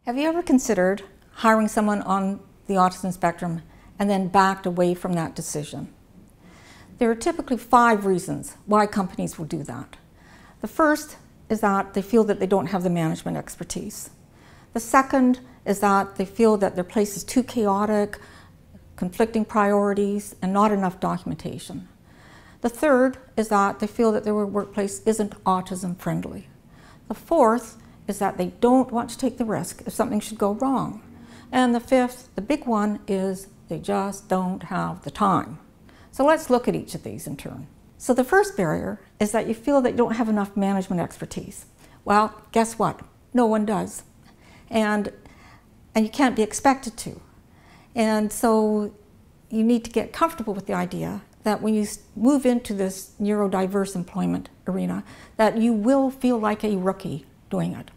Have you ever considered hiring someone on the autism spectrum and then backed away from that decision? There are typically 5 reasons why companies will do that. The first is that they feel that they don't have the management expertise. The second is that they feel that their place is too chaotic, conflicting priorities, and not enough documentation. The third is that they feel that their workplace isn't autism friendly. The fourth is that they don't want to take the risk if something should go wrong. And the fifth, the big one, is they just don't have the time. So let's look at each of these in turn. So the first barrier is that you feel that you don't have enough management expertise. Well, guess what? No one does. And you can't be expected to. And so you need to get comfortable with the idea that when you move into this neurodiverse employment arena, that you will feel like a rookie doing it.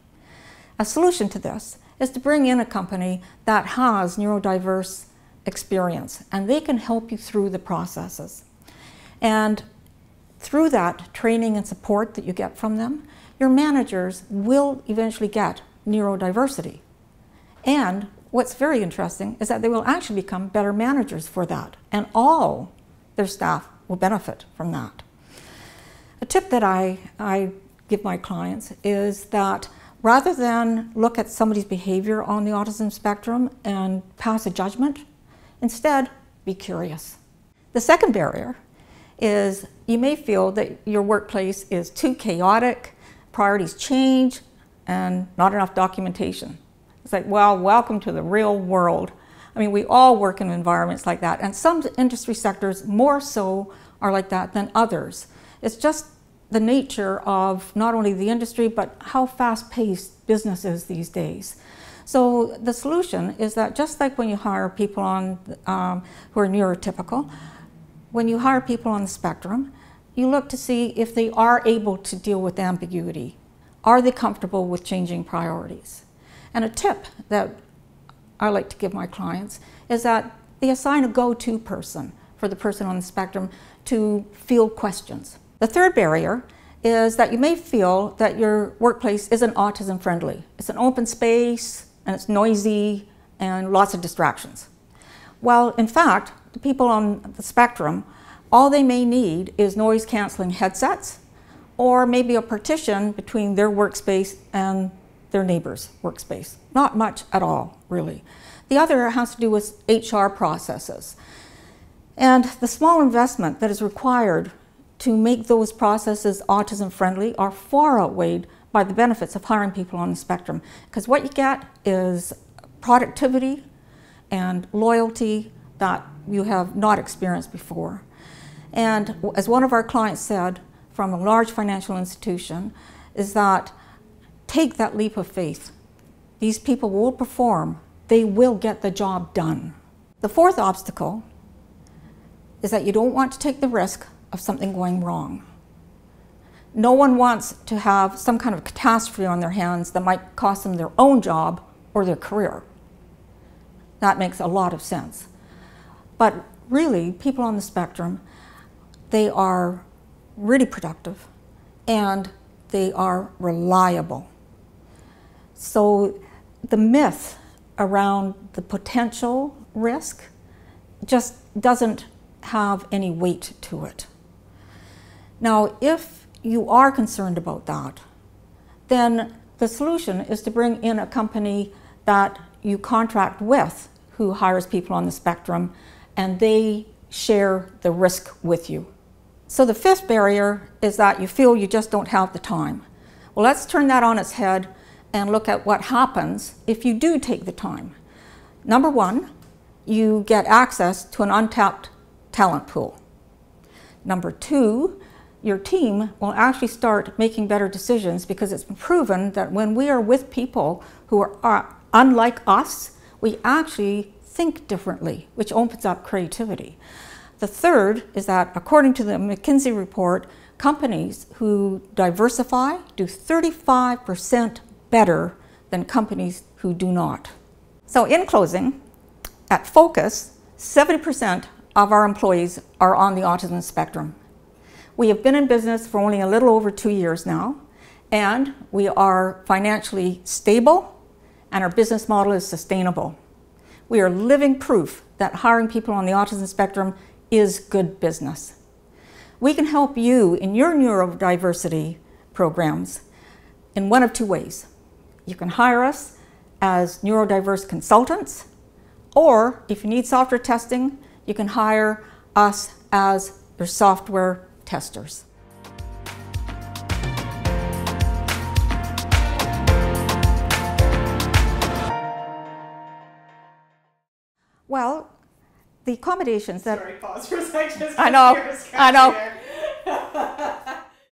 A solution to this is to bring in a company that has neurodiverse experience, and they can help you through the processes. And through that training and support that you get from them, your managers will eventually get neurodiversity. And what's very interesting is that they will actually become better managers for that, and all their staff will benefit from that. A tip that I give my clients is that rather than look at somebody's behavior on the autism spectrum and pass a judgment, instead be curious. The second barrier is you may feel that your workplace is too chaotic, priorities change, and not enough documentation. It's like, well, welcome to the real world. I mean, we all work in environments like that, and some industry sectors more so are like that than others. It's just the nature of not only the industry, but how fast-paced business is these days. So the solution is that just like when you hire people on who are neurotypical, when you hire people on the spectrum, you look to see if they are able to deal with ambiguity. Are they comfortable with changing priorities? And a tip that I like to give my clients is that they assign a go-to person for the person on the spectrum to field questions. The third barrier is that you may feel that your workplace isn't autism friendly. It's an open space and it's noisy and lots of distractions. Well, in fact, the people on the spectrum, all they may need is noise canceling headsets or maybe a partition between their workspace and their neighbor's workspace. Not much at all, really. The other has to do with HR processes. And the small investment that is required to make those processes autism friendly are far outweighed by the benefits of hiring people on the spectrum. Because what you get is productivity and loyalty that you have not experienced before. And as one of our clients said from a large financial institution, is that take that leap of faith. These people will perform. They will get the job done. The fourth obstacle is that you don't want to take the risk of something going wrong. No one wants to have some kind of catastrophe on their hands that might cost them their own job or their career. That makes a lot of sense. But really, people on the spectrum, they are really productive and they are reliable. So the myth around the potential risk just doesn't have any weight to it. Now, if you are concerned about that, then the solution is to bring in a company that you contract with who hires people on the spectrum, and they share the risk with you. So the fifth barrier is that you feel you just don't have the time. Well, let's turn that on its head and look at what happens if you do take the time. Number one, you get access to an untapped talent pool. Number two, your team will actually start making better decisions because it's been proven that when we are with people who are unlike us, we actually think differently, which opens up creativity. The third is that according to the McKinsey report, companies who diversify do 35% better than companies who do not. So in closing, at Focus, 70% of our employees are on the autism spectrum. We have been in business for only a little over 2 years now, and we are financially stable and our business model is sustainable. We are living proof that hiring people on the autism spectrum is good business. We can help you in your neurodiversity programs in one of two ways. You can hire us as neurodiverse consultants, or if you need software testing, you can hire us as your software testers. Well, the accommodations that... Sorry, pause for a second. I know.